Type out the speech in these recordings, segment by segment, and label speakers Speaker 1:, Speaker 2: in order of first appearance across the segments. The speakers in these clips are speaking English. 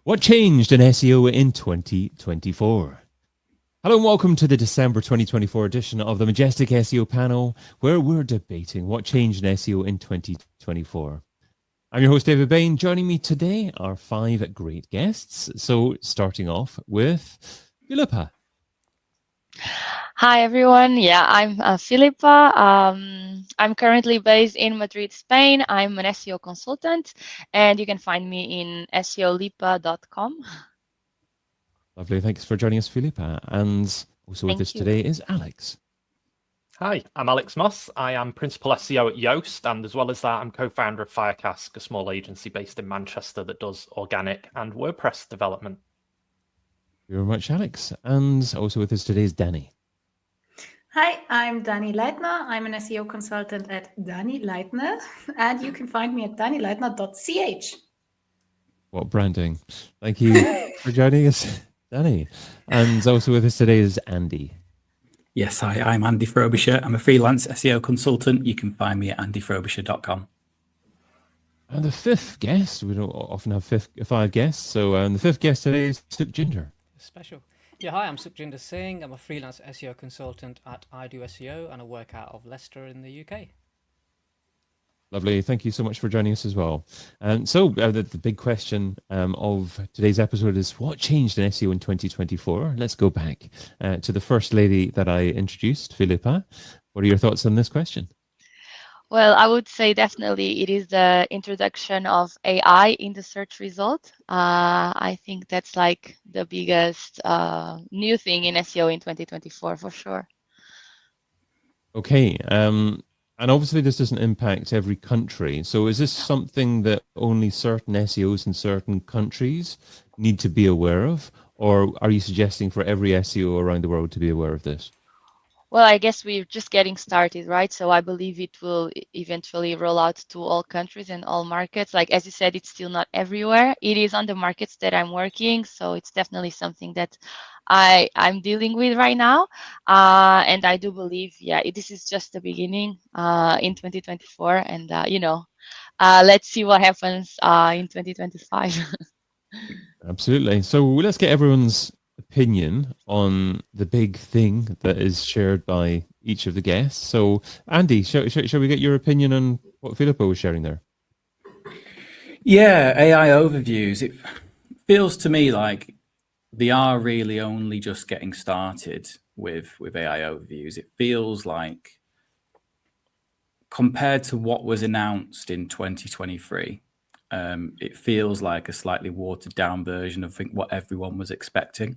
Speaker 1: What changed in SEO in 2024? Hello and welcome to the December 2024 edition of the Majestic SEO panel, where we're debating what changed in SEO in 2024. I'm your host, David Bain. Joining me today are 5 great guests. So starting off with Filipa.
Speaker 2: Hi, everyone. Yeah, I'm Filipa. I'm currently based in Madrid, Spain. I'm an SEO consultant, and you can find me in seolipa.com.
Speaker 1: Lovely. Thanks for joining us, Filipa. And also with us today is Alex.
Speaker 3: Hi, I'm Alex Moss. I am Principal SEO at Yoast, and as well as that, I'm co-founder of Firecask, a small agency based in Manchester that does organic and WordPress development.
Speaker 1: Thank you very much, Alex. And also with us today is Dani.
Speaker 4: Hi, I'm Dani Leitner. I'm an SEO consultant at Dani Leitner, and you can find me at danileitner.ch.
Speaker 1: What branding. Thank you for joining us, Dani. And also with us today is Andy.
Speaker 5: Yes, hi, I'm Andy Frobisher. I'm a freelance SEO consultant. You can find me at andyfrobisher.com.
Speaker 1: And the 5th guest, we don't often have 5 guests, so the 5th guest today is Sukhjinder.
Speaker 6: Special. Yeah, hi, I'm Sukhjinder Singh. I'm a freelance SEO consultant at I Do SEO, and I work out of Leicester in the UK.
Speaker 1: Lovely. Thank you so much for joining us as well. So the big question of today's episode is what changed in SEO in 2024? Let's go back to the first lady that I introduced, Filipa. What are your thoughts on this question?
Speaker 2: Well, I would say definitely it is the introduction of AI in the search result. I think that's like the biggest new thing in SEO in 2024 for sure.
Speaker 1: Okay. And obviously this doesn't impact every country. So is this something that only certain SEOs in certain countries need to be aware of? Or are you suggesting for every SEO around the world to be aware of this?
Speaker 2: Well, I guess we're just getting started, right? So I believe it will eventually roll out to all countries and all markets. Like, as you said, it's still not everywhere. It is on the markets that I'm working. So it's definitely something that I'm dealing with right now. And I do believe, this is just the beginning in 2024. And, let's see what happens in 2025.
Speaker 1: Absolutely. So let's get everyone's opinion on the big thing that is shared by each of the guests. So, Andy, shall we get your opinion on what Filipa was sharing there?
Speaker 5: Yeah, AI overviews. It feels to me like they are really only just getting started with AI overviews. It feels like compared to what was announced in 2023, it feels like a slightly watered down version of what everyone was expecting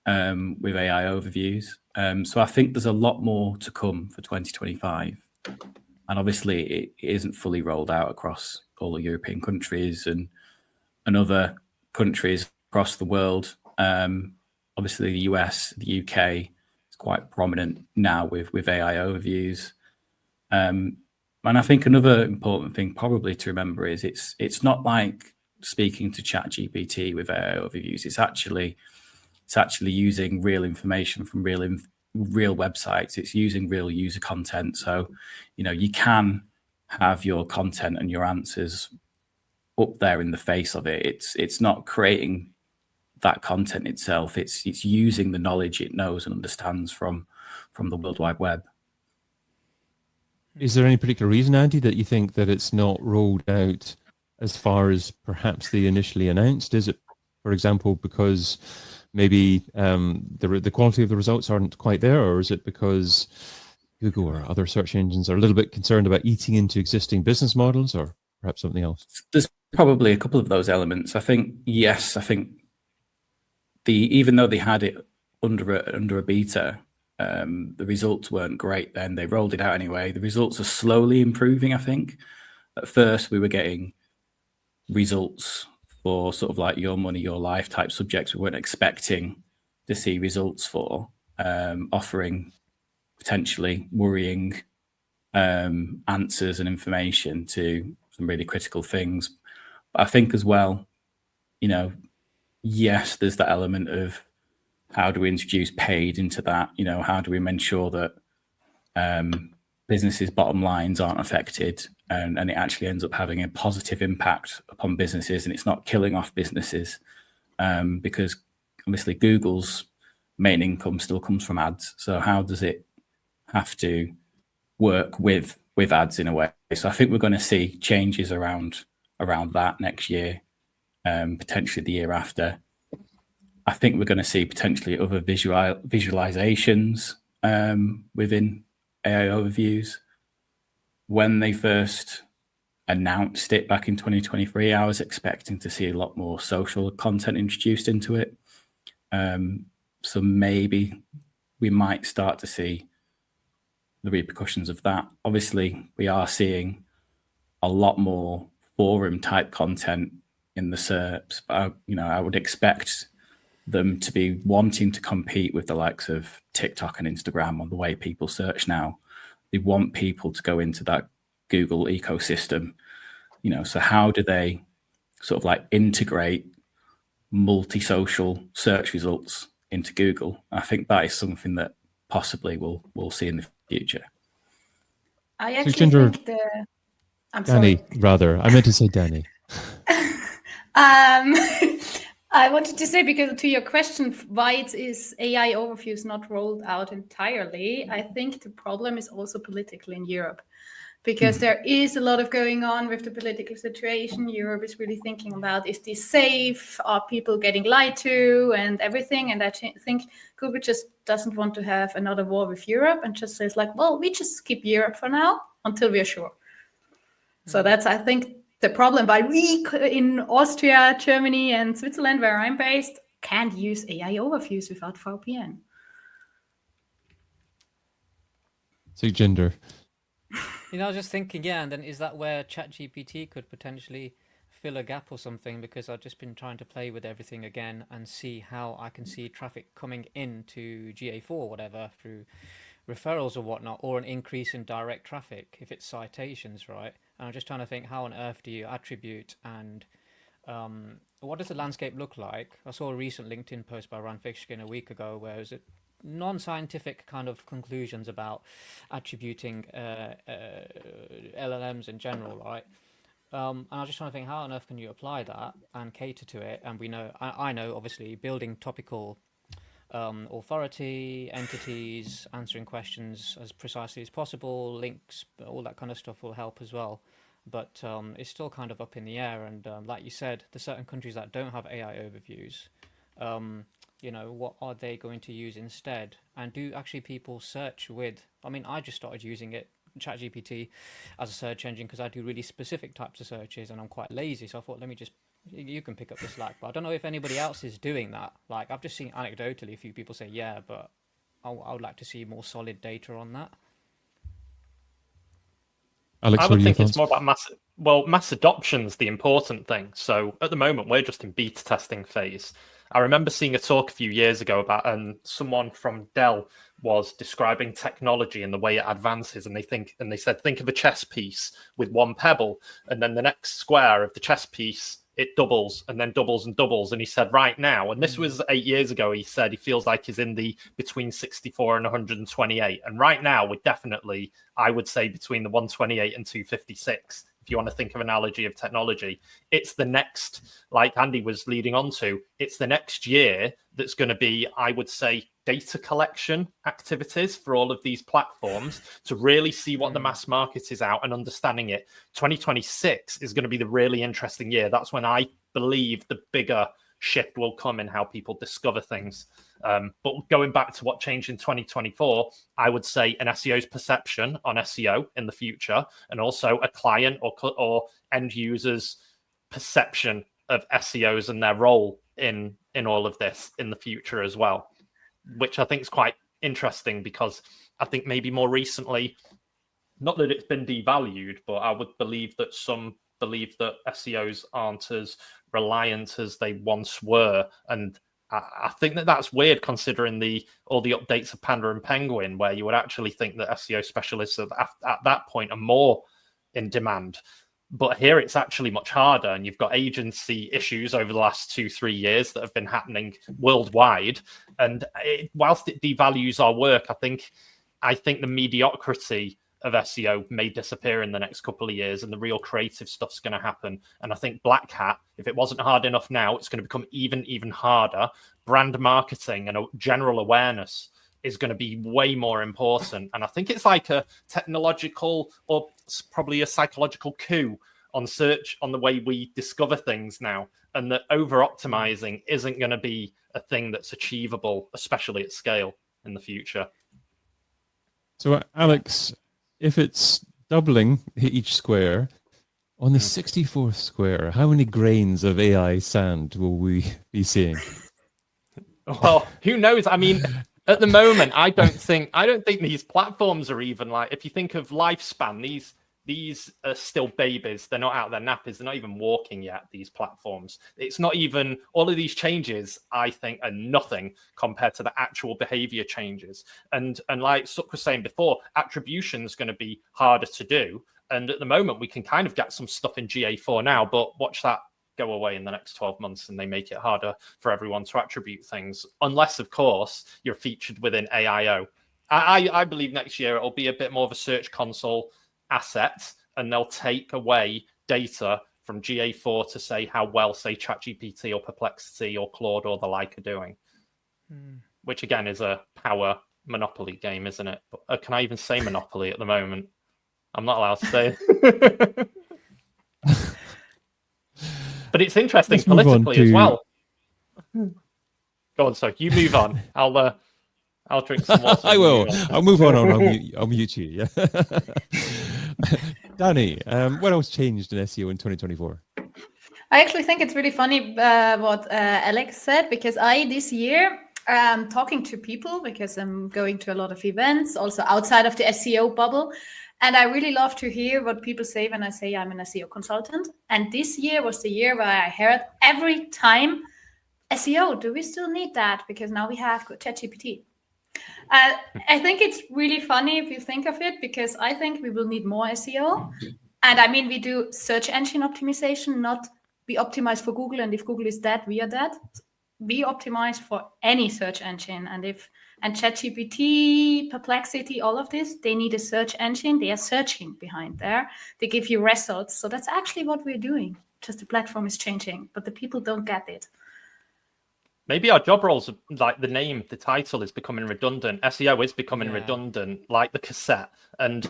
Speaker 5: with AI overviews. So I think there's a lot more to come for 2025. And obviously it isn't fully rolled out across all the European countries and other countries across the world. Obviously the US, the UK is quite prominent now with AI overviews. And I think another important thing probably to remember is it's not like speaking to ChatGPT with AI overviews. It's actually using real information from real websites. It's using real user content. So, you can have your content and your answers up there in the face of it. It's not creating that content itself. It's using the knowledge it knows and understands from the World Wide Web.
Speaker 1: Is there any particular reason, Andy, that you think that it's not rolled out as far as perhaps they initially announced? Is it, for example, because maybe the quality of the results aren't quite there, or is it because Google or other search engines are a little bit concerned about eating into existing business models, or perhaps something else?
Speaker 5: There's probably a couple of those elements. I think even though they had it under a beta, the results weren't great then. They rolled it out anyway. The results are slowly improving, I think. At first, we were getting results for sort of like your money, your life type subjects we weren't expecting to see results for, offering potentially worrying answers and information to some really critical things. But I think as well, yes, there's that element of how do we introduce paid into that? How do we ensure that businesses' bottom lines aren't affected and it actually ends up having a positive impact upon businesses and it's not killing off businesses? because obviously Google's main income still comes from ads. So how does it have to work with ads in a way? So I think we're going to see changes around that next year, potentially the year after. I think we're going to see potentially other visualizations within AI overviews. When they first announced it back in 2023, I was expecting to see a lot more social content introduced into it. So maybe we might start to see the repercussions of that. Obviously, we are seeing a lot more forum type content in the SERPs, but I would expect them to be wanting to compete with the likes of TikTok and Instagram on the way people search now. They want people to go into that Google ecosystem, so how do they sort of like integrate multi-social search results into Google? I think that is something that possibly we'll see in the future.
Speaker 4: I actually
Speaker 1: Sukhjinder,
Speaker 4: think I'm
Speaker 1: Dani,
Speaker 4: sorry.
Speaker 1: rather. I meant to say Dani.
Speaker 4: I wanted to say, because to your question, why is AI overviews not rolled out entirely? I think the problem is also political in Europe, because there is a lot of going on with the political situation. Europe is really thinking about, is this safe? Are people getting lied to and everything? And I think Google just doesn't want to have another war with Europe and just says like, well, we just keep Europe for now until we're sure. So that's, I think, the problem. But we in Austria, Germany, and Switzerland, where I'm based, can't use AI overviews without VPN.
Speaker 1: Sukhjinder.
Speaker 6: I was just thinking, and then is that where ChatGPT could potentially fill a gap or something? Because I've just been trying to play with everything again and see how I can see traffic coming into GA4 or whatever through referrals or whatnot, or an increase in direct traffic if it's citations, right? And I'm just trying to think, how on earth do you attribute, and what does the landscape look like? I saw a recent LinkedIn post by Ran Fishkin a week ago where it was non-scientific kind of conclusions about attributing LLMs in general, right? And I was just trying to think, how on earth can you apply that and cater to it? And I know obviously building topical authority, entities, answering questions as precisely as possible, links, all that kind of stuff will help as well. But it's still kind of up in the air. And like you said, there's certain countries that don't have AI overviews. What are they going to use instead? And do actually people search with? I just started using ChatGPT as a search engine because I do really specific types of searches and I'm quite lazy. So I thought, you can pick up the slack. But I don't know if anybody else is doing that. Like, I've just seen anecdotally a few people say, yeah, but I would like to see more solid data on that.
Speaker 1: Alex,
Speaker 3: I would think
Speaker 1: thoughts?
Speaker 3: it's more about mass adoption's the important thing. So at the moment, we're just in beta testing phase. I remember seeing a talk a few years ago about, and someone from Dell was describing technology and the way it advances, and they said, think of a chess piece with one pebble, and then the next square of the chess piece, it doubles and then doubles and doubles. And he said right now, and this was 8 years ago, he said he feels like he's in the between 64 and 128. And right now we're definitely, I would say, between the 128 and 256. If you want to think of an analogy of technology, it's the next, like Andy was leading on to, it's the next year that's going to be, I would say, data collection activities for all of these platforms to really see what the mass market is out and understanding it. 2026 is going to be the really interesting year. That's when I believe the bigger shift will come in how people discover things. But going back to what changed in 2024, I would say an SEO's perception on SEO in the future, and also a client or end user's perception of SEOs and their role in all of this in the future as well, which I think is quite interesting, because I think maybe more recently, not that it's been devalued, but I would believe that some believe that SEOs aren't as reliant as they once were. And I think that that's weird, considering all the updates of Panda and Penguin, where you would actually think that SEO specialists at that point are more in demand. But here it's actually much harder, and you've got agency issues over the last 2-3 years that have been happening worldwide. And whilst it devalues our work, I think the mediocrity of SEO may disappear in the next couple of years, and the real creative stuff's going to happen. And I think Black Hat, if it wasn't hard enough now, it's going to become even harder. Brand marketing and a general awareness is going to be way more important. And I think it's like a technological or probably a psychological coup on search, on the way we discover things now, and that over optimizing isn't going to be a thing that's achievable, especially at scale in the future.
Speaker 1: So, Alex, if it's doubling each square, on the 64th square, how many grains of AI sand will we be seeing?
Speaker 3: Well, who knows? I mean, at the moment, I don't think these platforms are even like, if you think of lifespan, these are still babies. They're not out of their nappies. They're not even walking yet, these platforms. It's not even, all of these changes, I think, are nothing compared to the actual behavior changes. And like Suk was saying before, attribution is going to be harder to do. And at the moment, we can kind of get some stuff in GA4 now, but watch that go away in the next 12 months and they make it harder for everyone to attribute things. Unless, of course, you're featured within AIO. I believe next year it'll be a bit more of a search console asset, and they'll take away data from GA4 to say how well, say, ChatGPT or Perplexity or Claude or the like are doing. Which, again, is a power monopoly game, isn't it? But, can I even say monopoly at the moment? I'm not allowed to say it. But it's interesting politically as well. Go on, so you move on. I'll drink some water.
Speaker 1: I will. I'll move on. I'll mute you. Yeah. Dani, what else changed in SEO in 2024?
Speaker 4: I actually think it's really funny what Alex said, because this year talking to people, because I'm going to a lot of events also outside of the SEO bubble. And I really love to hear what people say when I say I'm an SEO consultant. And this year was the year where I heard every time, SEO, do we still need that? Because now we have ChatGPT. I think it's really funny if you think of it, because I think we will need more SEO. And I mean, we do search engine optimization, not we optimize for Google. And if Google is dead, we are dead. We optimize for any search engine. And ChatGPT, Perplexity, all of this, they need a search engine. They are searching behind there. They give you results. So that's actually what we're doing. Just the platform is changing, but the people don't get it.
Speaker 3: Maybe our job roles, like the name, the title is becoming redundant. SEO is becoming redundant, like the cassette. And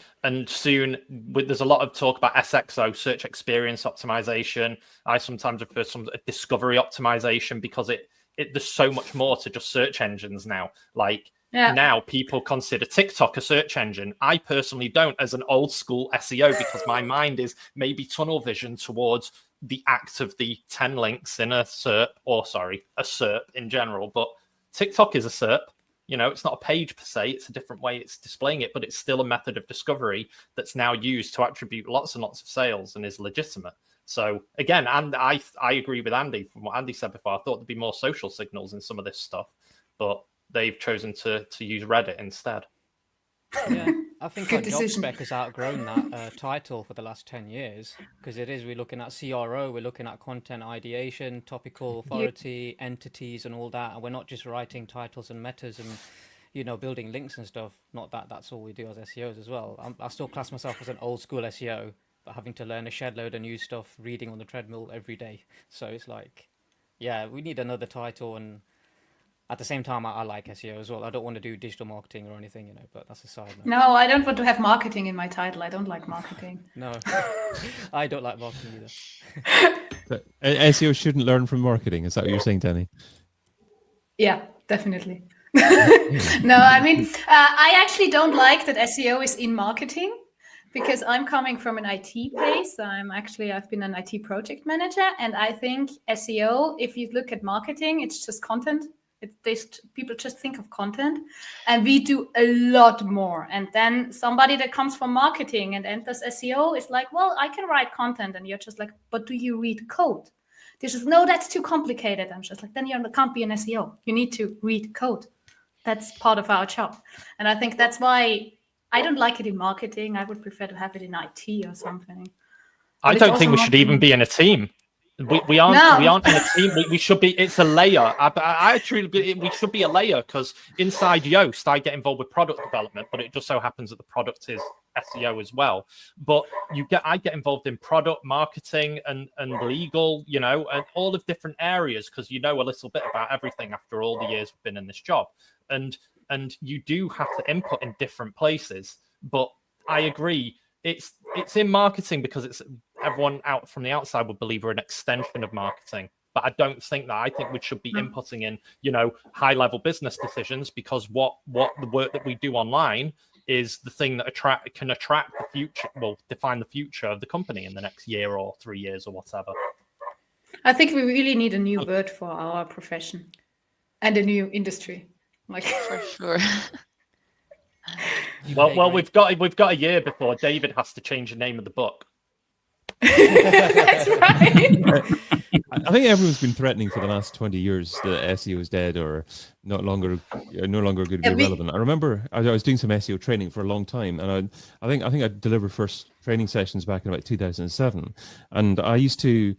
Speaker 3: soon, there's a lot of talk about SXO, search experience optimization. I sometimes refer to some discovery optimization, because there's so much more to just search engines now. Like now people consider TikTok a search engine. I personally don't, as an old school SEO, because my mind is maybe tunnel vision towards the act of the 10 links in a SERP, a SERP in general. But TikTok is a SERP. You know, it's not a page per se. It's a different way it's displaying it, but it's still a method of discovery that's now used to attribute lots and lots of sales and is legitimate. So again, and I agree with Andy from what Andy said before. I thought there'd be more social signals in some of this stuff, but they've chosen to use Reddit instead.
Speaker 6: Yeah, I think our job spec has outgrown that title for the last 10 years, because we're looking at CRO, we're looking at content ideation, topical authority, entities and all that, and we're not just writing titles and metas and building links and stuff. Not that that's all we do as SEOs as well. I still class myself as an old school SEO, but having to learn a shed load of new stuff, reading on the treadmill every day. So it's like, yeah, we need another title. And at the same time, I like SEO as well. I don't want to do digital marketing or anything, but that's a side note.
Speaker 4: No, I don't want to have marketing in my title. I don't like marketing.
Speaker 6: No, I don't like marketing either.
Speaker 1: But SEO shouldn't learn from marketing. Is that what you're saying, Dani?
Speaker 4: Yeah, definitely. No, I mean, I actually don't like that SEO is in marketing, because I'm coming from an IT place. I've been an IT project manager, and I think SEO, if you look at marketing, it's just content. People just think of content, and we do a lot more. And then somebody that comes from marketing and enters SEO is like, well, I can write content. And you're just like, but do you read code? They're just, no, that's too complicated. I'm just like, then you can't be an SEO. You need to read code. That's part of our job. And I think that's why I don't like it in marketing. I would prefer to have it in IT or something.
Speaker 3: I don't think we should even be in a team. We aren't in a team. We should be. It's a layer. I truly. We should be a layer because inside Yoast, I get involved with product development, but it just so happens that the product is SEO as well. But I get involved in product marketing and legal, you know, and all of different areas because you know a little bit about everything after all the years we've been in this job, and you do have to input in different places. But I agree. It's in marketing because it's everyone out from the outside would believe we're an extension of marketing. But I don't think that. I think we should be inputting in, you know, high level business decisions because what the work that we do online is the thing that can attract the future, will define the future of the company in the next year or 3 years or whatever.
Speaker 4: I think we really need a new word for our profession and a new industry. Like
Speaker 2: For sure.
Speaker 3: Well, we've got a year before David has to change the name of the book.
Speaker 4: That's right.
Speaker 1: I think everyone's been threatening for the last 20 years that SEO is dead or no longer going to be relevant. I remember I was doing some SEO training for a long time, and I think I delivered first training sessions back in about 2007, and I used to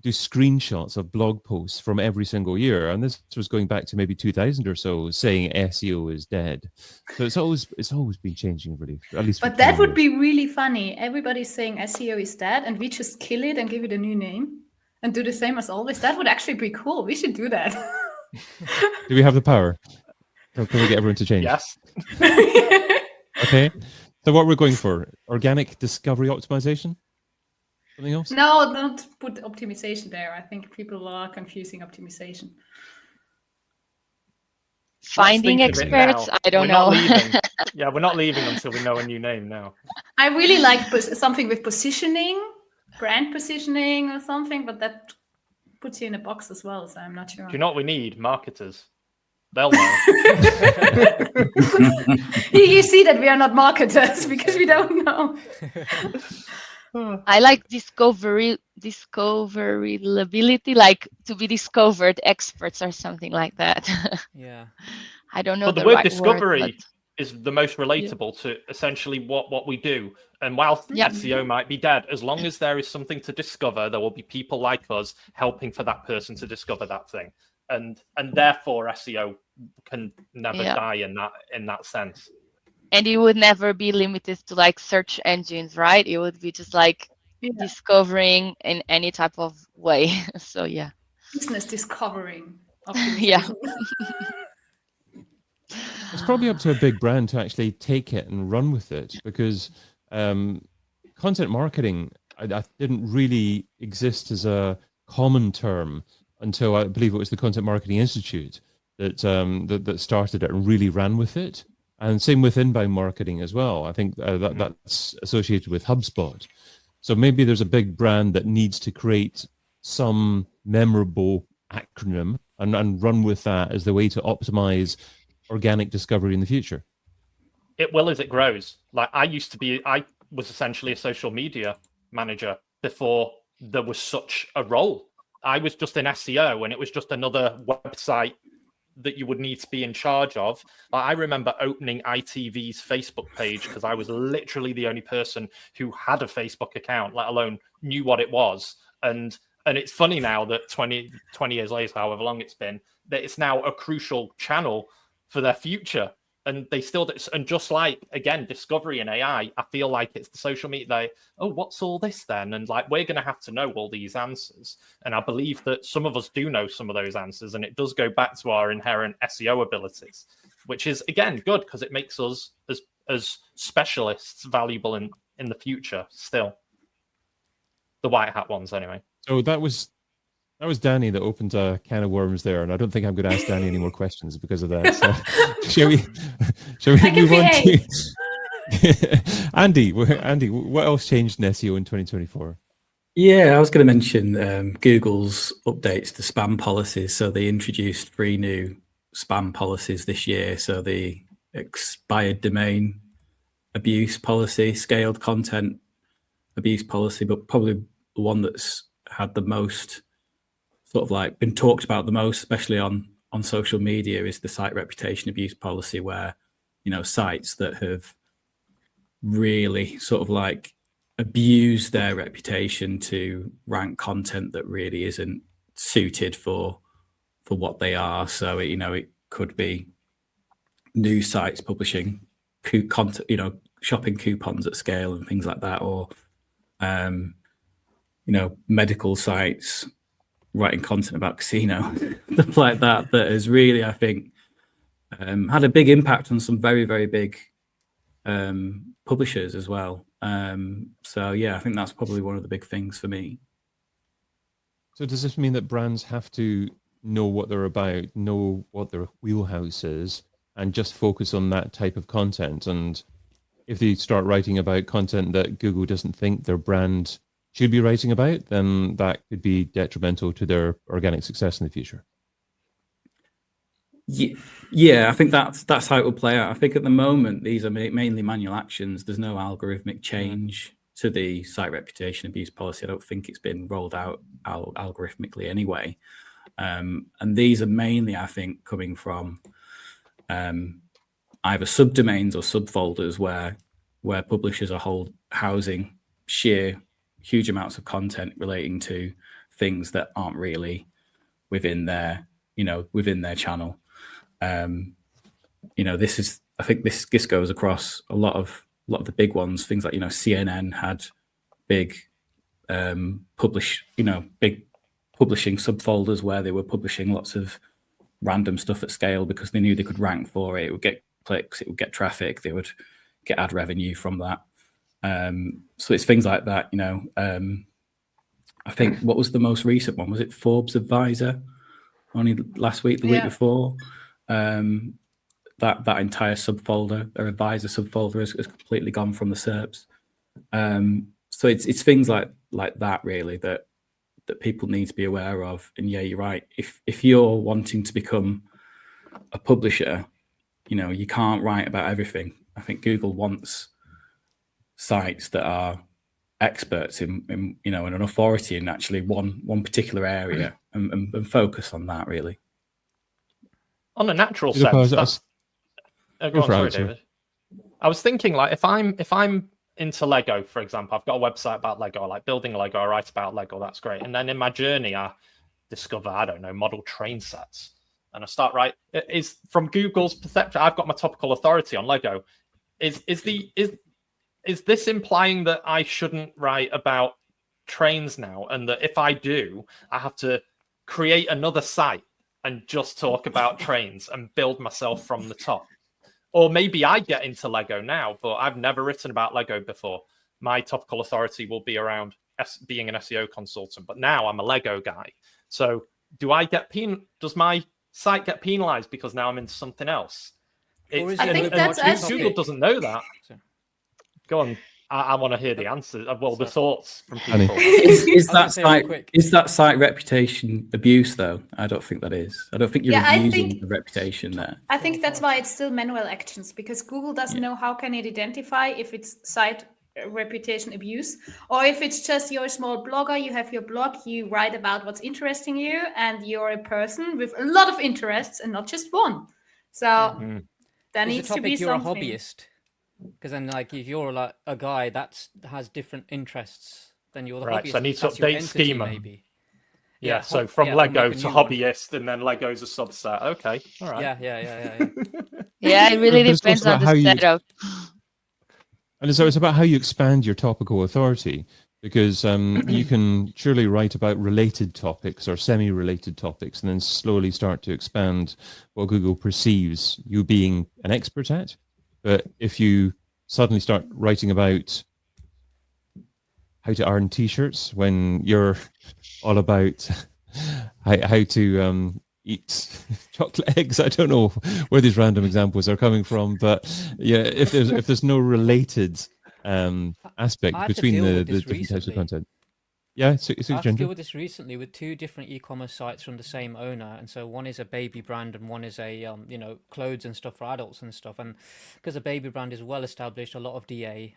Speaker 1: do screenshots of blog posts from every single year, and this was going back to maybe 2000 or so, saying SEO is dead. So it's always been changing, really, at least.
Speaker 4: But that would be really funny. Everybody's saying SEO is dead, and we just kill it and give it a new name and do the same as always. That would actually be cool. We should do that.
Speaker 1: Do we have the power? Or can we get everyone to change?
Speaker 3: Yes.
Speaker 1: Okay. So what we're going for? Organic discovery optimization? Something else?
Speaker 4: No, don't put optimization there. I think people are confusing optimization.
Speaker 2: Finding experts, I don't know.
Speaker 3: Yeah, we're not leaving until we know a new name now.
Speaker 4: I really like something with positioning, brand positioning or something, but that puts you in a box as well, so I'm not sure.
Speaker 3: Do you know what we need? Marketers. They'll know.
Speaker 4: You see that we are not marketers because we don't know.
Speaker 2: I like discoverability, like to be discovered experts or something like that.
Speaker 6: Yeah.
Speaker 2: I don't know.
Speaker 3: But the word discovery is the most relatable to essentially what we do. And whilst SEO might be dead, as long as there is something to discover, there will be people like us helping for that person to discover that thing. And therefore SEO can never die in that sense.
Speaker 2: And it would never be limited to like search engines, right? It would be just like discovering in any type of way. So yeah.
Speaker 4: Business discovering.
Speaker 2: Yeah.
Speaker 1: It's probably up to a big brand to actually take it and run with it, because content marketing I didn't really exist as a common term until I believe it was the Content Marketing Institute that started it and really ran with it. And same with inbound marketing as well. I think that's associated with HubSpot. So maybe there's a big brand that needs to create some memorable acronym and run with that as the way to optimize organic discovery in the future.
Speaker 3: It will as it grows. Like I was essentially a social media manager before there was such a role. I was just in SEO and it was just another website that you would need to be in charge of. I remember opening ITV's Facebook page because I was literally the only person who had a Facebook account, let alone knew what it was. And it's funny now that 20 years later, however long it's been, that it's now a crucial channel for their future. And they still, and just like, again, discovery and AI, I feel like it's the social media, what's all this then? And like, we're going to have to know all these answers. And I believe that some of us do know some of those answers. And it does go back to our inherent SEO abilities, which is, again, good because it makes us as specialists valuable in the future still. The white hat ones, anyway.
Speaker 1: So that was Dani that opened a can of worms there, and I don't think I'm going to ask Dani any more questions because of that. So, shall we move on to Andy? What else changed in SEO in 2024?
Speaker 5: Yeah, I was going to mention Google's updates to spam policies. So they introduced 3 new spam policies this year. So the expired domain abuse policy, scaled content abuse policy, but probably the one that's had the most sort of like been talked about the most, especially on social media, is the site reputation abuse policy, where, you know, sites that have really sort of like abuse their reputation to rank content that really isn't suited for what they are. So it could be news sites publishing content, shopping coupons at scale and things like that, or medical sites writing content about casino, stuff like that has really, I think, had a big impact on some very, very big publishers as well. So yeah, I think that's probably one of the big things for me.
Speaker 1: So does this mean that brands have to know what they're about, know what their wheelhouse is, and just focus on that type of content? And if they start writing about content that Google doesn't think their brand should be writing about, then that could be detrimental to their organic success in the future.
Speaker 5: Yeah, I think that's how it will play out. I think at the moment, these are mainly manual actions. There's no algorithmic change to the site reputation abuse policy. I don't think it's been rolled out algorithmically anyway. And these are mainly, I think, coming from either subdomains or subfolders where publishers are housing sheer huge amounts of content relating to things that aren't really within their channel. I think this goes across a lot of the big ones. Things like CNN had big big publishing subfolders where they were publishing lots of random stuff at scale because they knew they could rank for it. It would get clicks, it would get traffic, they would get ad revenue from that. So it's things like that. I think what was the most recent one? Was it Forbes Advisor? Only last week, the week before. That entire subfolder, or advisor subfolder, has completely gone from the SERPs. So it's things like that really that people need to be aware of. And yeah, you're right. If you're wanting to become a publisher, you can't write about everything. I think Google wants sites that are experts in and an authority in actually one particular area and focus on that really.
Speaker 3: On a natural sense, sorry, David. I was thinking, like, if I'm into Lego, for example, I've got a website about Lego, I like building Lego, I write about Lego, that's great. And then in my journey, I discover, I don't know, model train sets. And I start is from Google's perception, I've got my topical authority on Lego. Is this implying that I shouldn't write about trains now? And that if I do, I have to create another site and just talk about trains and build myself from the top? Or maybe I get into Lego now, but I've never written about Lego before. My topical authority will be around being an SEO consultant, but now I'm a Lego guy. So does my site get penalized because now I'm into something else?
Speaker 4: I think that's actually...
Speaker 3: Google doesn't know that. Go on. I want to hear the answer. Well, the thoughts from people.
Speaker 5: Is that site reputation abuse, though? I don't think that is. I don't think you're abusing the reputation there.
Speaker 4: I think that's why it's still manual actions, because Google doesn't know how can it identify if it's site reputation abuse or if it's just you're a small blogger, you have your blog, you write about what's interesting you, and you're a person with a lot of interests and not just one. So there needs to be something.
Speaker 6: You're a hobbyist. Because then, like, if you're like a guy that has different interests, then you're the hobbyist.
Speaker 3: So I need to update schema.
Speaker 6: Maybe.
Speaker 3: Yeah. So from Lego to hobbyist, and then Lego's a subset. Okay. All right.
Speaker 6: Yeah.
Speaker 2: Yeah, it really depends on the setup.
Speaker 1: And so it's about how you expand your topical authority, because you can surely write about related topics or semi-related topics, and then slowly start to expand what Google perceives you being an expert at. But if you suddenly start writing about how to iron T-shirts when you're all about how to eat chocolate eggs, I don't know where these random examples are coming from, but yeah, if there's no related aspect between the different types of content. Yeah, I had to deal
Speaker 6: with this recently with two different e-commerce sites from the same owner, and so one is a baby brand and one is a clothes and stuff for adults and stuff. And because the baby brand is well established, a lot of DA,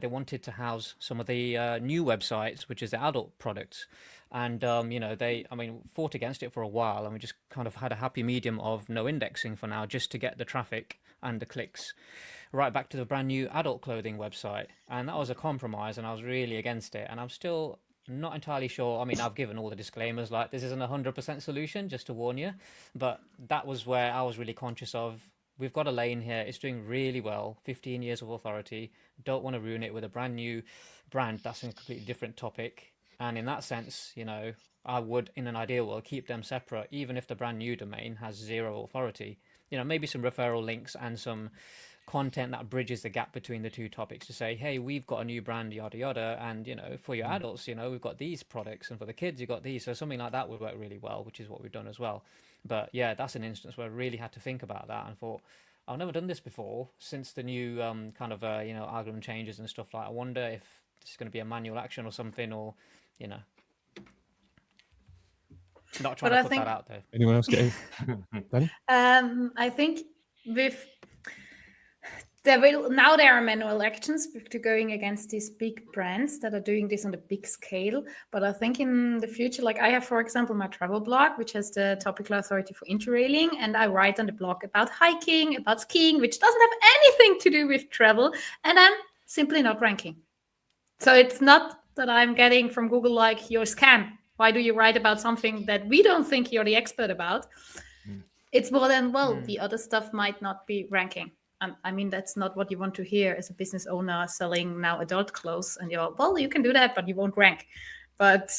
Speaker 6: they wanted to house some of the new websites, which is the adult products. And they fought against it for a while, and we just kind of had a happy medium of no indexing for now, just to get the traffic and the clicks right back to the brand new adult clothing website. And that was a compromise, and I was really against it. And I'm still not entirely sure. I mean, I've given all the disclaimers, like this isn't a 100% solution, just to warn you. But that was where I was really conscious of, we've got a lane here. It's doing really well, 15 years of authority. Don't want to ruin it with a brand new brand that's in a completely different topic. And in that sense, I would, in an ideal world, keep them separate, even if the brand new domain has zero authority. Maybe some referral links and some content that bridges the gap between the two topics to say, hey, we've got a new brand, yada yada, and for your adults, we've got these products, and for the kids, you've got these. So something like that would work really well, which is what we've done as well. But yeah, that's an instance where I really had to think about that and thought, I've never done this before since the new algorithm changes and stuff. Like, I wonder if this is going to be a manual action or something, or not trying to put that out there.
Speaker 1: Anyone else get Dani?
Speaker 4: I think there are manual actions to going against these big brands that are doing this on a big scale. But I think in the future, like I have, for example, my travel blog, which has the topical authority for interrailing, and I write on the blog about hiking, about skiing, which doesn't have anything to do with travel, and I'm simply not ranking. So it's not that I'm getting from Google like, your scam. Why do you write about something that we don't think you're the expert about? It's more than, the other stuff might not be ranking. I mean, that's not what you want to hear as a business owner selling now adult clothes. And you can do that, but you won't rank. But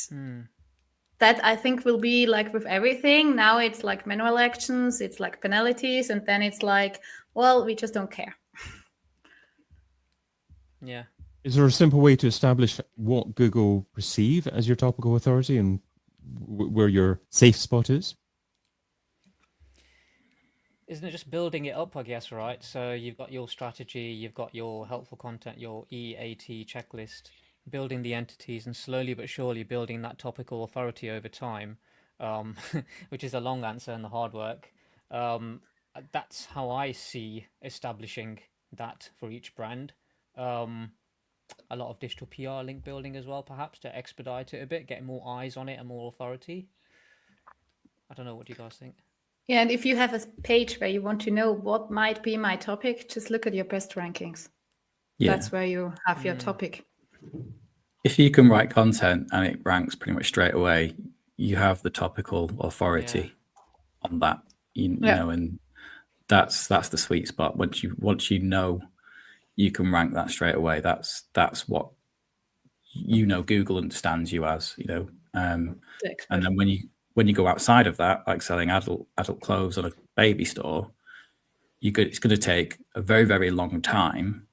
Speaker 4: that, I think, will be like with everything. Now it's like manual actions, it's like penalties, and then it's like, we just don't care.
Speaker 6: Yeah.
Speaker 1: Is there a simple way to establish what Google perceive as your topical authority and where your safe spot is?
Speaker 6: Isn't it just building it up, I guess, right? So you've got your strategy, you've got your helpful content, your EAT checklist, building the entities, and slowly but surely building that topical authority over time, which is a long answer and the hard work. That's how I see establishing that for each brand. A lot of digital PR link building as well, perhaps, to expedite it a bit, get more eyes on it and more authority. I don't know, what do you guys think?
Speaker 4: Yeah, and if you have a page where you want to know what might be my topic, just look at your best rankings. Yeah. That's where you have your topic.
Speaker 5: If you can write content and it ranks pretty much straight away, you have the topical authority on that, you know, and that's the sweet spot. Once you know you can rank that straight away, that's what Google understands you as, and then when you go outside of that, like selling adult clothes on a baby store, it's going to take a very, very long time,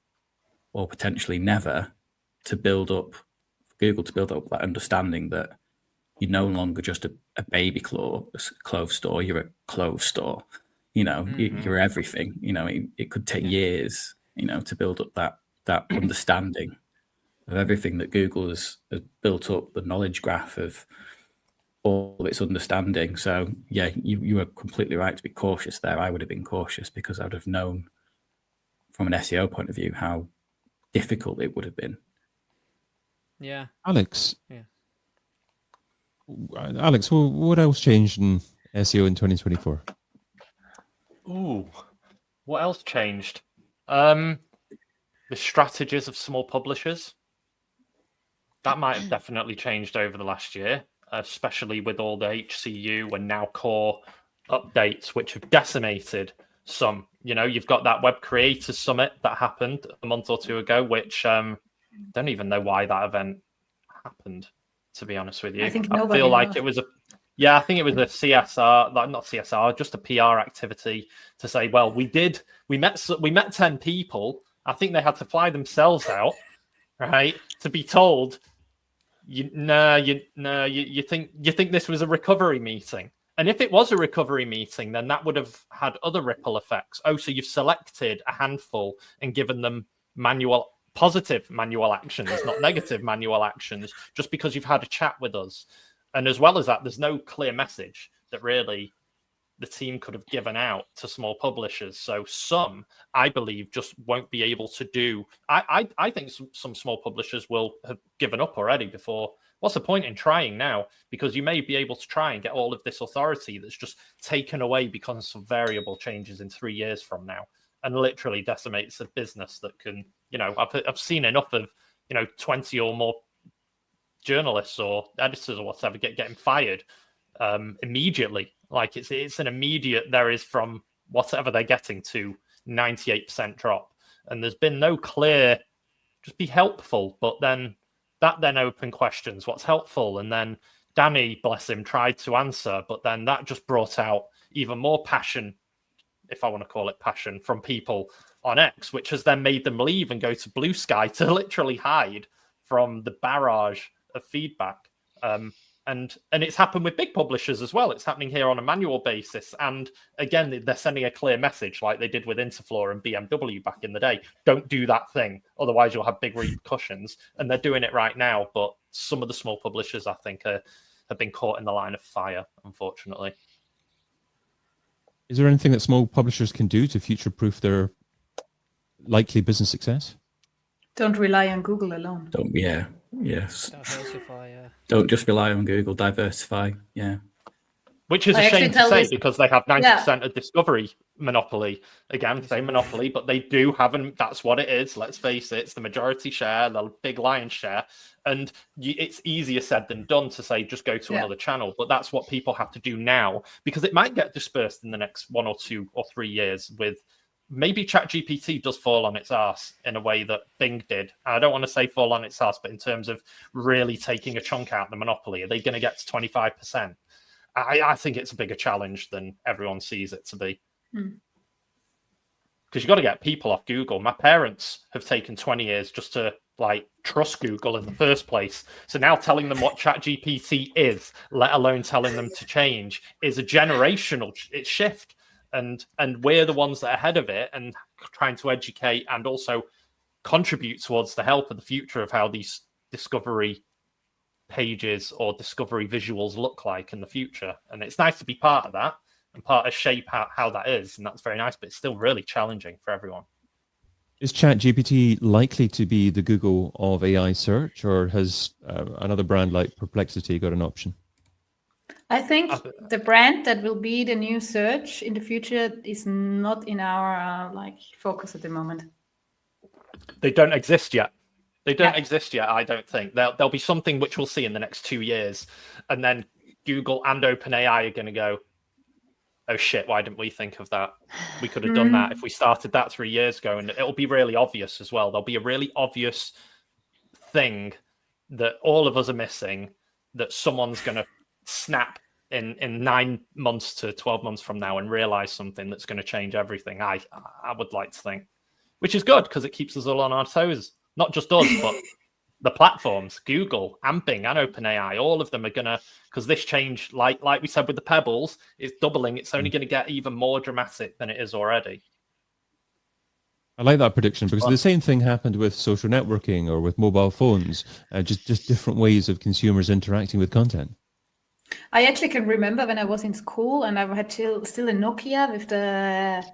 Speaker 5: or potentially never, to build up that understanding that you're no longer just a baby clothes store, you're a clothes store. You're everything. It could take years, to build up that understanding of everything that Google has built up, the knowledge graph of all of its understanding. So yeah, you were completely right to be cautious there. I would have been cautious because I would have known from an SEO point of view how difficult it would have been.
Speaker 6: Yeah.
Speaker 1: Alex, well, what else changed in SEO in 2024?
Speaker 3: Ooh, what else changed? The strategies of small publishers. That might have definitely changed over the last year, especially with all the HCU and now core updates, which have decimated some. You've got that Web Creators Summit that happened a month or two ago, which don't even know why that event happened, to be honest with you.
Speaker 4: I think
Speaker 3: I feel like it was I think it was a CSR, like not CSR, just a PR activity to say, well, we met 10 people. I think they had to fly themselves out, right, to be told, you think this was a recovery meeting. And if it was a recovery meeting, then that would have had other ripple effects. Oh, so you've selected a handful and given them positive manual actions, not negative manual actions, just because you've had a chat with us. And as well as that, there's no clear message that really the team could have given out to small publishers. So some, I believe, just won't be able to do. I think some small publishers will have given up already before what's the point in trying now? Because you may be able to try and get all of this authority that's just taken away because of some variable changes in 3 years from now, and literally decimates a business that can, I've seen enough of, 20 or more journalists or editors or whatever getting fired immediately. Like it's an immediate, there is from whatever they're getting to 98% drop. And there's been no clear, just be helpful. But then that opened questions, what's helpful? And then Dani, bless him, tried to answer, but then that just brought out even more passion, if I want to call it passion, from people on X, which has then made them leave and go to Blue Sky to literally hide from the barrage of feedback. And it's happened with big publishers as well. It's happening here on a manual basis. And again, they're sending a clear message like they did with Interfloor and BMW back in the day. Don't do that thing. Otherwise, you'll have big repercussions. And they're doing it right now. But some of the small publishers, I think, have been caught in the line of fire, unfortunately.
Speaker 1: Is there anything that small publishers can do to future-proof their likely business success?
Speaker 4: Don't rely on Google alone.
Speaker 5: Yes.
Speaker 6: Diversify, yeah.
Speaker 5: Don't just rely on Google, diversify, yeah.
Speaker 3: Which is a shame to say because they have 90% of discovery monopoly. Again, same monopoly, but they do have, and that's what it is. Let's face it, it's the majority share, the big lion's share. And it's easier said than done to say, just go to another channel. But that's what people have to do now, because it might get dispersed in the next 1 or 2 or 3 years with maybe ChatGPT does fall on its arse in a way that Bing did. I don't want to say fall on its arse, but in terms of really taking a chunk out of the monopoly, are they going to get to 25%? I think it's a bigger challenge than everyone sees it to be. Because you've got to get people off Google. My parents have taken 20 years just to trust Google in the first place. So now telling them what ChatGPT is, let alone telling them to change, is a generational shift. And we're the ones that are ahead of it and trying to educate and also contribute towards the help of the future of how these discovery pages or discovery visuals look like in the future. And it's nice to be part of that and part of shape how that is. And that's very nice, but it's still really challenging for everyone.
Speaker 1: Is ChatGPT likely to be the Google of AI search, or has another brand like Perplexity got an option?
Speaker 4: I think the brand that will be the new search in the future is not in our focus at the moment.
Speaker 3: They don't exist yet. They don't exist yet, I don't think. There'll be something which we'll see in the next 2 years. And then Google and OpenAI are going to go, oh shit, why didn't we think of that? We could have done that if we started that 3 years ago. And it'll be really obvious as well. There'll be a really obvious thing that all of us are missing that someone's going to snap in 9 months to 12 months from now and realize something that's going to change everything. I would like to think, which is good because it keeps us all on our toes. Not just us, but the platforms, Google and Bing and OpenAI, all of them are going to, because this change, like we said with the Pebbles, is doubling. It's only going to get even more dramatic than it is already.
Speaker 1: I like that prediction because the same thing happened with social networking or with mobile phones, just different ways of consumers interacting with content.
Speaker 4: I actually can remember when I was in school and I had still a Nokia with the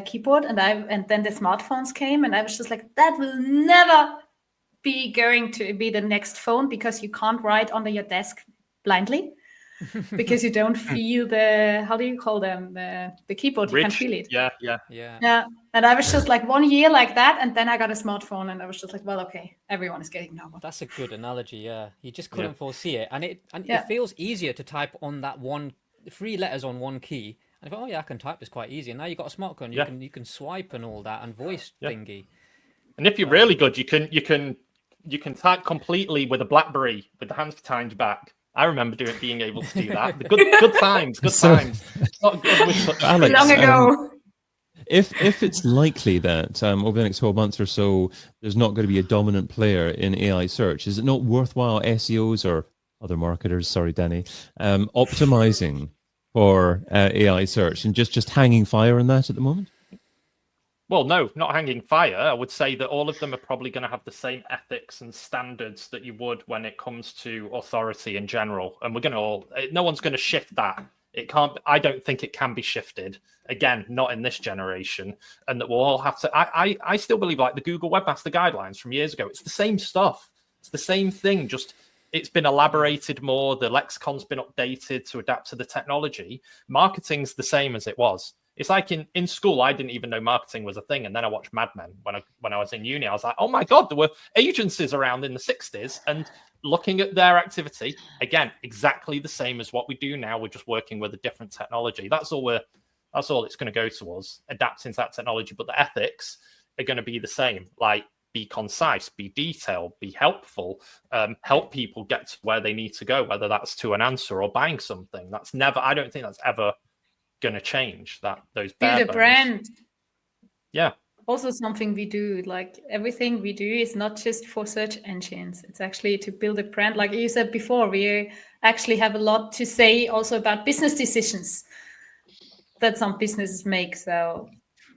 Speaker 4: keyboard, and then the smartphones came, and I was just like, that will never be going to be the next phone because you can't write under your desk blindly because you don't feel the, how do you call them, the keyboard. You can't feel it. Yeah. And I was just like 1 year like that, and then I got a smartphone, and I was just like, well, okay, everyone is getting now.
Speaker 6: That's a good analogy. Yeah, you just couldn't foresee it, and it feels easier to type on that 3 letters on one key. And I thought, oh yeah, I can type this quite easy. And now you've got a smartphone, you can swipe and all that and voice thingy. And
Speaker 3: if you're really good, you can type completely with a BlackBerry with the hands behind your back. I remember being able to do that. The good times, times. Not good with such
Speaker 1: Alex,
Speaker 4: long ago.
Speaker 1: If it's likely that over the next 12 months or so, there's not going to be a dominant player in AI search, is it not worthwhile SEOs or other marketers, sorry, Dani, optimizing for AI search and just hanging fire on that at the moment?
Speaker 3: Well, no, not hanging fire. I would say that all of them are probably going to have the same ethics and standards that you would when it comes to authority in general. And no one's going to shift that. It can't. I don't think it can be shifted. Again, not in this generation. And that we'll all have to. I still believe like the Google Webmaster Guidelines from years ago. It's the same stuff. It's the same thing, just it's been elaborated more. The lexicon's been updated to adapt to the technology. Marketing's the same as it was. It's like in school, I didn't even know marketing was a thing. And then I watched Mad Men when I was in uni. I was like, oh my God, there were agencies around in the 60s. And looking at their activity, again, exactly the same as what we do now. We're just working with a different technology. That's all it's going to go towards, adapting to that technology. But the ethics are going to be the same. Like, be concise, be detailed, be helpful, help people get to where they need to go, whether that's to an answer or buying something. I don't think that's ever going to change, those bare
Speaker 4: Build a
Speaker 3: bones.
Speaker 4: brand.
Speaker 3: Yeah.
Speaker 4: Also something we do, like everything we do is not just for search engines. It's actually to build a brand. Like you said before, we actually have a lot to say also about business decisions that some businesses make. So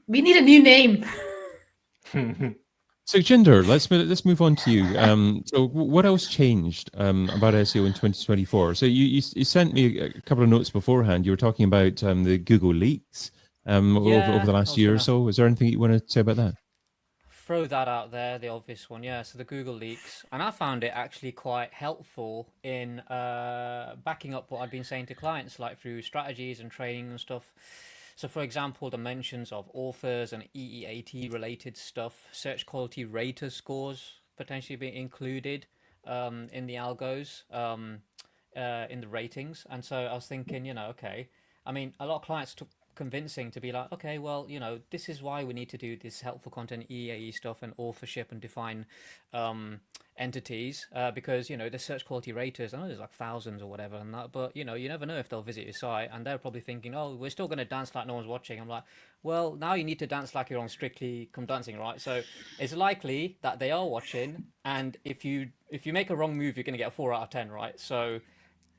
Speaker 4: we need a new name.
Speaker 1: Sukhjinder, let's move on to you. So what else changed about SEO in 2024? So you sent me a couple of notes beforehand. You were talking about the Google leaks over the last year or so. Is there anything you want to say about that?
Speaker 6: Throw that out there, the obvious one. Yeah, so the Google leaks. And I found it actually quite helpful in backing up what I've been saying to clients, like through strategies and training and stuff. So, for example, the mentions of authors and EEAT related stuff, search quality rater scores potentially being included in the algos, in the ratings. And so I was thinking, okay, I mean, a lot of clients took convincing to be like, okay, well, this is why we need to do this helpful content EAE stuff and authorship and define entities, because the search quality raters, I know there's like thousands or whatever and that, but you never know if they'll visit your site, and they're probably thinking, oh, we're still going to dance like no one's watching. I'm like, well, now you need to dance like you're on Strictly Come Dancing, right? So it's likely that they are watching, and if you make a wrong move, you're going to get a 4 out of 10, right? So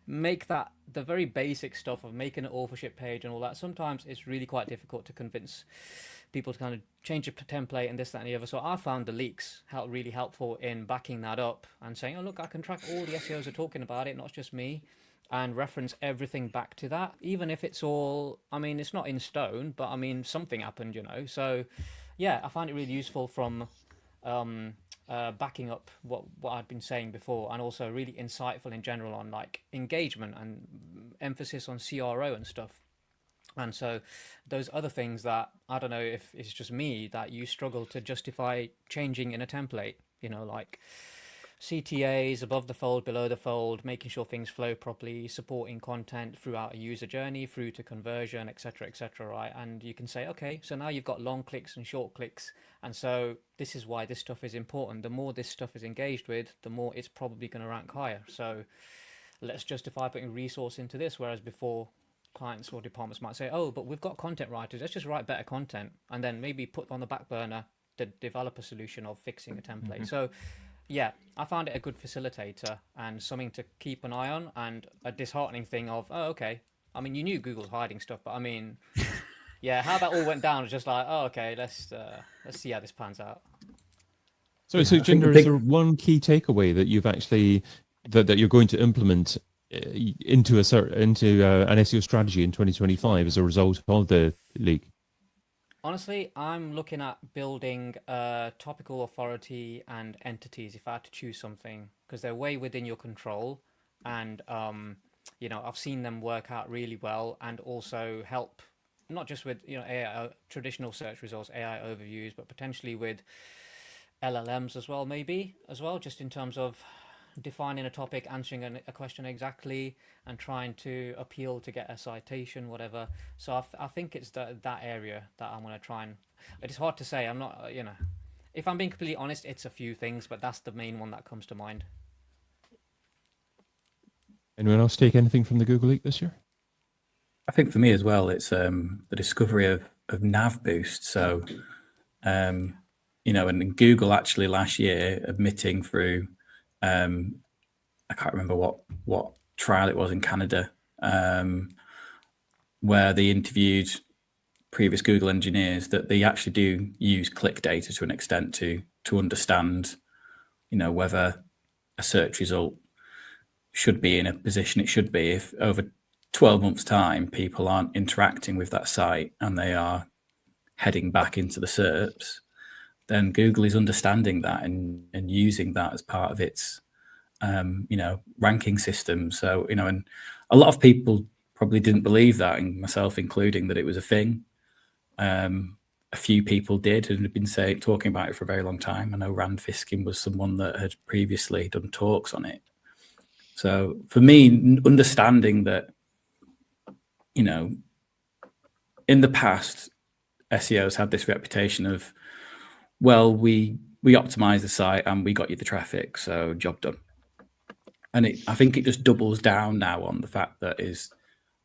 Speaker 6: make that the very basic stuff of making an authorship page and all that. Sometimes it's really quite difficult to convince people to kind of change a template and this, that, and the other. So I found the leaks really helpful in backing that up and saying, oh, look, I can track all the SEOs are talking about it, not just me, and reference everything back to that, even if it's all, I mean, it's not in stone, but I mean, something happened, So yeah, I find it really useful from backing up what I'd been saying before, and also really insightful in general on like engagement and emphasis on CRO and stuff. And so those other things that I don't know if it's just me that you struggle to justify changing in a template, like CTAs, above the fold, below the fold, making sure things flow properly, supporting content throughout a user journey through to conversion, etc., right? And you can say, okay, so now you've got long clicks and short clicks, and so this is why this stuff is important. The more this stuff is engaged with, the more it's probably going to rank higher. So let's justify putting resource into this, whereas before clients or departments might say, oh, but we've got content writers, let's just write better content, and then maybe put on the back burner the developer solution of fixing a template. Mm-hmm. So yeah, I found it a good facilitator and something to keep an eye on, and a disheartening thing of, oh, okay, I mean, you knew Google's hiding stuff, but I mean, yeah, how that all went down was just like, oh, okay, let's see how this pans out.
Speaker 1: So Jinder, is there one key takeaway that you've actually that you're going to implement into an SEO strategy in 2025 as a result of the leak?
Speaker 6: Honestly, I'm looking at building topical authority and entities if I had to choose something, because they're way within your control, and I've seen them work out really well and also help not just with AI, traditional search results, AI overviews, but potentially with LLMs as well, just in terms of defining a topic, answering a question exactly, and trying to appeal to get a citation, whatever. So I think it's that area that I'm going to try and... It's hard to say. I'm not, if I'm being completely honest, it's a few things, but that's the main one that comes to mind.
Speaker 1: Anyone else take anything from the Google leak this year?
Speaker 5: I think for me as well, it's the discovery of nav boost. So, and Google actually last year admitting through... I can't remember what trial it was in Canada, where they interviewed previous Google engineers, that they actually do use click data to an extent to understand, whether a search result should be in a position it should be. If over 12 months' time people aren't interacting with that site and they are heading back into the SERPs, then Google is understanding that and using that as part of its ranking system. So, and a lot of people probably didn't believe that, and myself including, that it was a thing. A few people did and had been talking about it for a very long time. I know Rand Fiskin was someone that had previously done talks on it. So for me, understanding that, in the past, SEOs had this reputation of, well, we optimized the site and we got you the traffic, so job done. And I think it just doubles down now on the fact that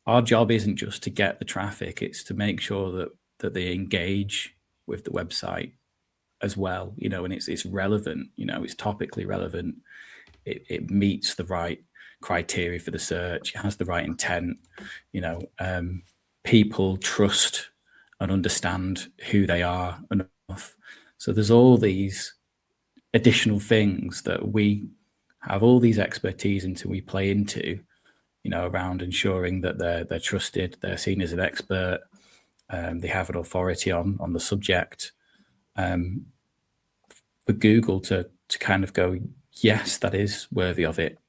Speaker 5: our job isn't just to get the traffic, it's to make sure that they engage with the website as well, and it's relevant, it's topically relevant. It meets the right criteria for the search. It has the right intent. People trust and understand who they are enough. So there's all these additional things that we have all these expertise into, we play into, around ensuring that they're trusted, they're seen as an expert, they have an authority on the subject. For Google to kind of go, yes, that is worthy of it.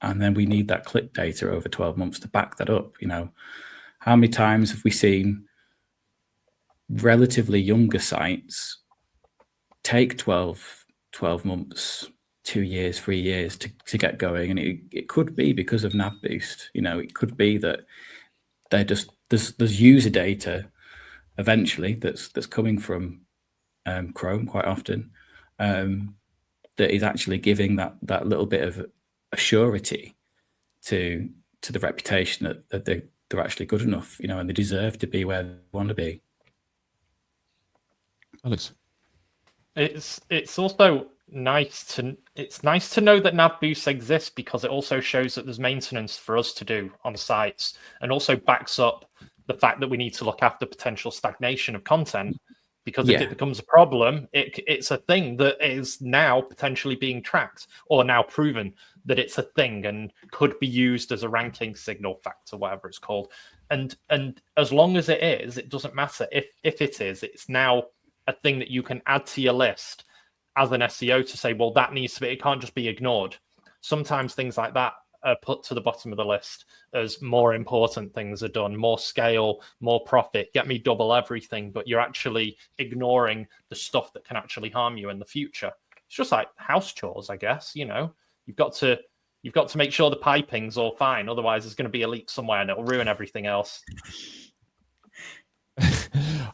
Speaker 5: And then we need that click data over 12 months to back that up. How many times have we seen relatively younger sites take 12 months, 2 years, 3 years to get going? And it could be because of nav boost. It could be that they're just, there's user data eventually that's coming from Chrome quite often, that is actually giving that little bit of a surety to the reputation that they're actually good enough, and they deserve to be where they want to be.
Speaker 1: Alex,
Speaker 3: it's also nice to know that nav boost exists, because it also shows that there's maintenance for us to do on sites, and also backs up the fact that we need to look after potential stagnation of content. Because if it becomes a problem, it's a thing that is now potentially being tracked, or now proven that it's a thing and could be used as a ranking signal factor, whatever it's called. And as long as it is, it doesn't matter if it is. It's now a thing that you can add to your list as an SEO to say, well, that needs to be. It can't just be ignored. Sometimes things like that are put to the bottom of the list as more important things are done, more scale, more profit, get me double everything, but you're actually ignoring the stuff that can actually harm you in the future. It's just like house chores, I guess. You've got to make sure the piping's all fine, otherwise there's going to be a leak somewhere and it'll ruin everything else.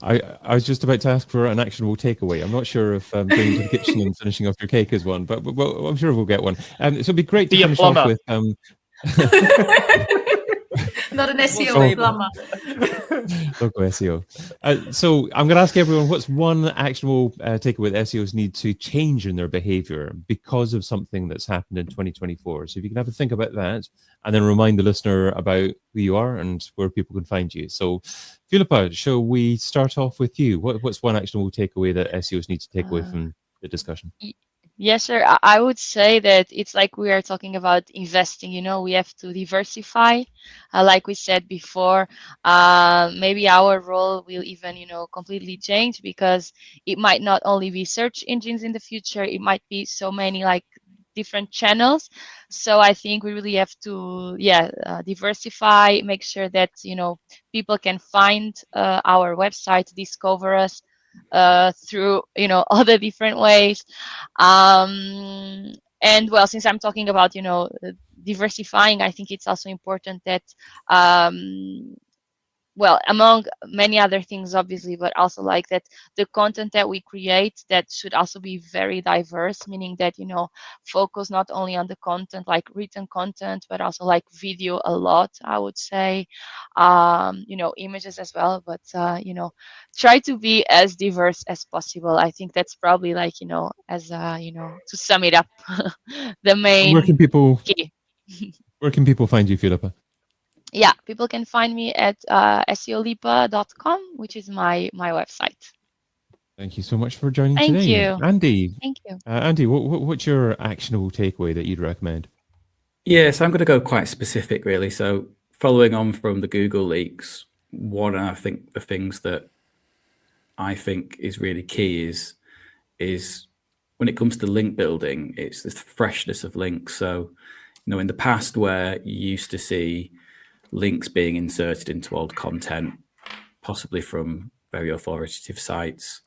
Speaker 1: I was just about to ask for an actionable takeaway. I'm not sure if going to the kitchen and finishing off your cake is one, but well, I'm sure we'll get one. So it'd be great to finish off with.
Speaker 4: Not an SEO plumber.
Speaker 1: Local SEO. So I'm going to ask everyone, what's one actionable takeaway that SEOs need to change in their behavior because of something that's happened in 2024? So if you can have a think about that, and then remind the listener about who you are and where people can find you. So Filipa, shall we start off with you? What's one actionable takeaway that SEOs need to take away from the discussion?
Speaker 2: Yes, sir. I would say that it's like we are talking about investing. We have to diversify. Like we said before, maybe our role will even, completely change, because it might not only be search engines in the future. It might be so many different channels. So I think we really have to, diversify, make sure that, people can find our website, discover us through all the different ways, and well, since I'm talking about diversifying, I think it's also important that well, among many other things, obviously, but also like that the content that we create, that should also be very diverse, meaning that, focus not only on the content, like written content, but also like video a lot, I would say, images as well, but, try to be as diverse as possible. I think that's probably as, to sum it up, the main key.
Speaker 1: Where can people find you, Filipa?
Speaker 2: Yeah, people can find me at seolipa.com, which is my website.
Speaker 1: Thank you so much for joining
Speaker 2: today.
Speaker 1: Thank you. Andy.
Speaker 2: Thank you.
Speaker 1: Andy, what's your actionable takeaway that you'd recommend?
Speaker 5: Yeah, so I'm going to go quite specific, really. So following on from the Google leaks, one, I think the things that I think is really key is when it comes to link building, it's the freshness of links. So, in the past where you used to see links being inserted into old content, possibly from very authoritative sites,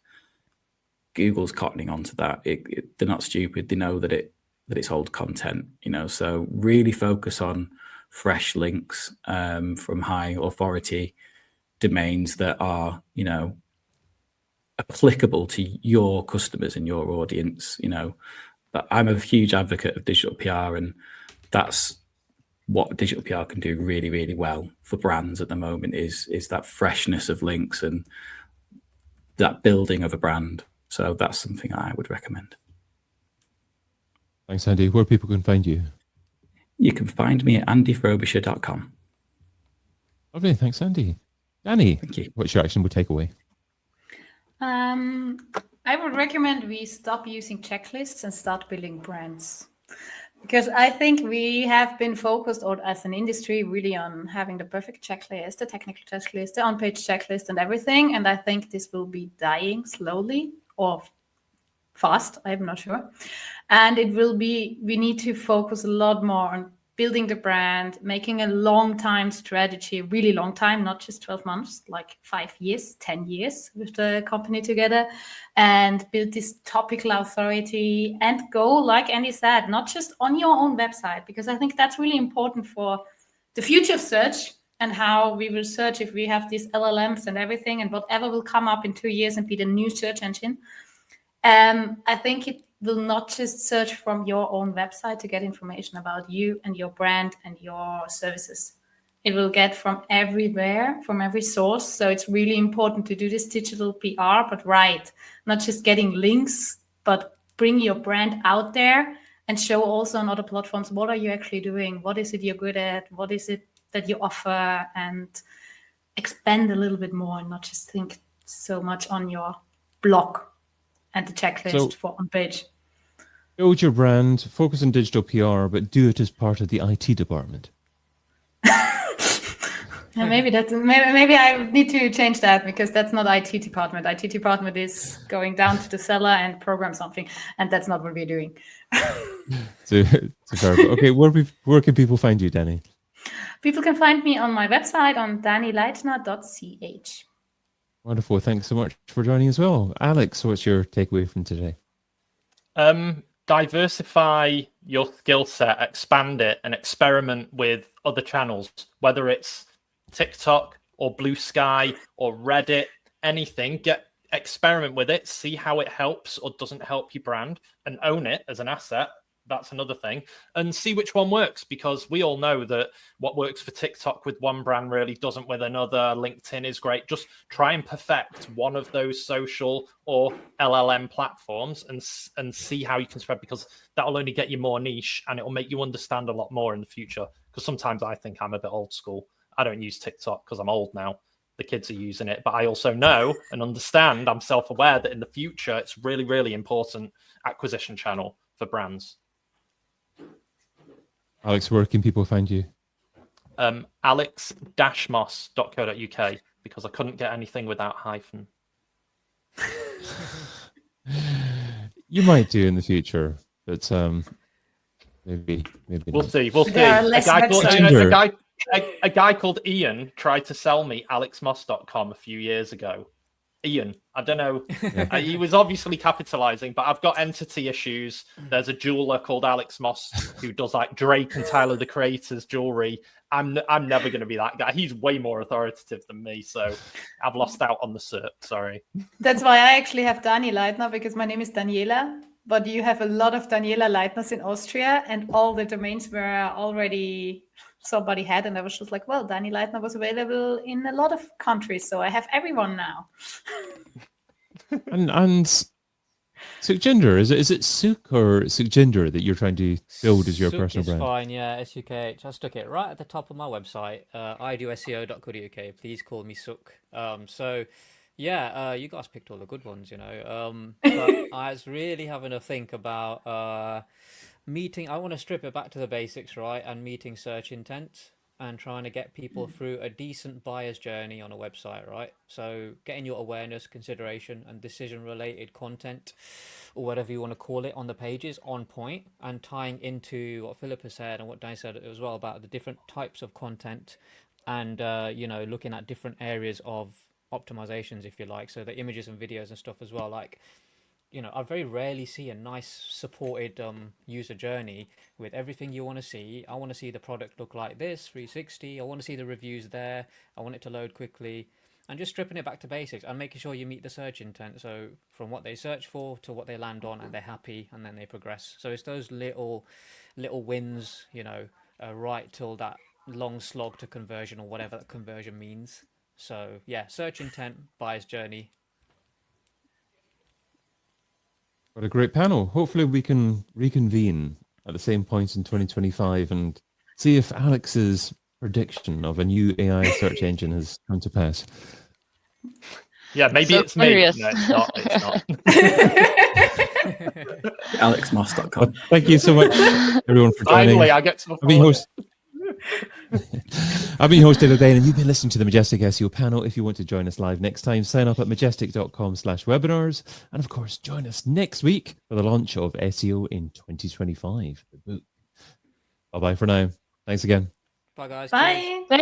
Speaker 5: Google's cottoning onto that. They're not stupid. They know that it's old content, so really focus on fresh links from high authority domains that are, applicable to your customers and your audience. But I'm a huge advocate of digital PR, and that's what digital PR can do really, really well for brands at the moment is that freshness of links and that building of a brand. So that's something I would recommend.
Speaker 1: Thanks, Andy. Where people can find you?
Speaker 5: You can find me at andyfrobisher.com.
Speaker 1: Lovely. Thanks, Andy. Dani,
Speaker 5: Thank you.
Speaker 1: what's your actionable takeaway?
Speaker 4: I would recommend we stop using checklists and start building brands. Because I think we have been focused as an industry really on having the perfect checklist, the technical checklist, the on-page checklist and everything. And I think this will be dying slowly or fast, I'm not sure. And we need to focus a lot more on building the brand, making a long time strategy, really long time, not just 12 months, like 5 years, 10 years with the company together, and build this topical authority and go, like Andy said, not just on your own website, because I think that's really important for the future of search and how we will search if we have these LLMs and everything and whatever will come up in 2 years and be the new search engine. I think it will not just search from your own website to get information about you and your brand and your services. It will get from everywhere, from every source. So it's really important to do this digital PR, but right, not just getting links, but bring your brand out there and show also on other platforms, what are you actually doing? What is it you're good at? What is it that you offer? And expand a little bit more and not just think so much on your blog and the checklist for on page.
Speaker 1: Build your brand, focus on digital PR, but do it as part of the IT department.
Speaker 4: Yeah, maybe I need to change that because that's not IT department. IT department is going down to the seller and program something, and that's not what we're doing.
Speaker 1: So terrible. Okay, where can people find you, Dani?
Speaker 4: People can find me on my website on danileitner.ch.
Speaker 1: Wonderful. Thanks so much for joining as well. Alex, what's your takeaway from today?
Speaker 3: Diversify your skill set, expand it, and experiment with other channels, whether it's TikTok or Blue Sky or Reddit, anything. Experiment with it, see how it helps or doesn't help your brand, and own it as an asset. That's another thing. And see which one works, because we all know that what works for TikTok with one brand really doesn't with another. LinkedIn is great. Just try and perfect one of those social or LLM platforms and see how you can spread, because that'll only get you more niche and it'll make you understand a lot more in the future. Because sometimes I think I'm a bit old school. I don't use TikTok because I'm old now. The kids are using it. But I also know and understand, I'm self-aware that in the future, it's really, really important acquisition channel for brands.
Speaker 1: Alex, where can people find you?
Speaker 3: alex-moss.co.uk, because I couldn't get anything without hyphen.
Speaker 1: You might do in the future, but maybe
Speaker 3: We'll
Speaker 1: not.
Speaker 3: see. We'll see. A guy called Ian tried to sell me alexmoss.com a few years ago. Ian, I don't know. Yeah. He was obviously capitalizing, but I've got entity issues. There's a jeweler called Alex Moss who does like Drake and Tyler the Creator's jewelry. I'm never going to be that guy. He's way more authoritative than me, so I've lost out on the cert. Sorry.
Speaker 4: That's why I actually have Dani Leitner, because my name is Daniela, but you have a lot of Daniela Leitners in Austria, and all the domains were already somebody had, and I was just like, well, Dani Leitner was available in a lot of countries, so I have everyone now.
Speaker 1: and Sukhjinder, is it Sukh or Sukhjinder that you're trying to build as your
Speaker 6: Sukh
Speaker 1: personal
Speaker 6: is
Speaker 1: brand?
Speaker 6: Fine, yeah, SUKH. I stuck it right at the top of my website. idoseo.co.uk. Please call me Sukh. So yeah, you guys picked all the good ones, but I was really having a think about meeting. I want to strip it back to the basics, right, and meeting search intent. and trying to get people through a decent buyer's journey on a website, right? So getting your awareness, consideration, and decision-related content, or whatever you want to call it, on the pages on point, and tying into what Filipa said and what Dani said as well about the different types of content, and you know, looking at different areas of optimizations, if you like, so the images and videos and stuff as well. Like, you know, I very rarely see a nice supported user journey with everything you want to see. I want to see the product look like this, 360. I want to see the reviews there. I want it to load quickly, and just stripping it back to basics and making sure you meet the search intent. So from what they search for to what they land on, and they're happy, and then they progress. So it's those little wins, you know, right till that long slog to conversion, or whatever that conversion means. So yeah, search intent, buyer's journey.
Speaker 1: What a great panel. Hopefully we can reconvene at the same point in 2025 and see if Alex's prediction of a new AI search engine has come to pass.
Speaker 3: Yeah, maybe
Speaker 2: So
Speaker 3: it's
Speaker 2: curious.
Speaker 3: me. No, it's not. It's not.
Speaker 5: alexmoss.com.
Speaker 1: Well, thank you so much, everyone, for joining.
Speaker 3: Finally, I get to
Speaker 1: I've been hosting today, and you've been listening to the Majestic SEO panel. If you want to join us live next time, sign up at majestic.com/webinars. And of course, join us next week for the launch of SEO in 2025, the book. Bye-bye for now. Thanks again.
Speaker 6: Bye, guys.
Speaker 4: Bye.
Speaker 6: Cheers.
Speaker 2: Thank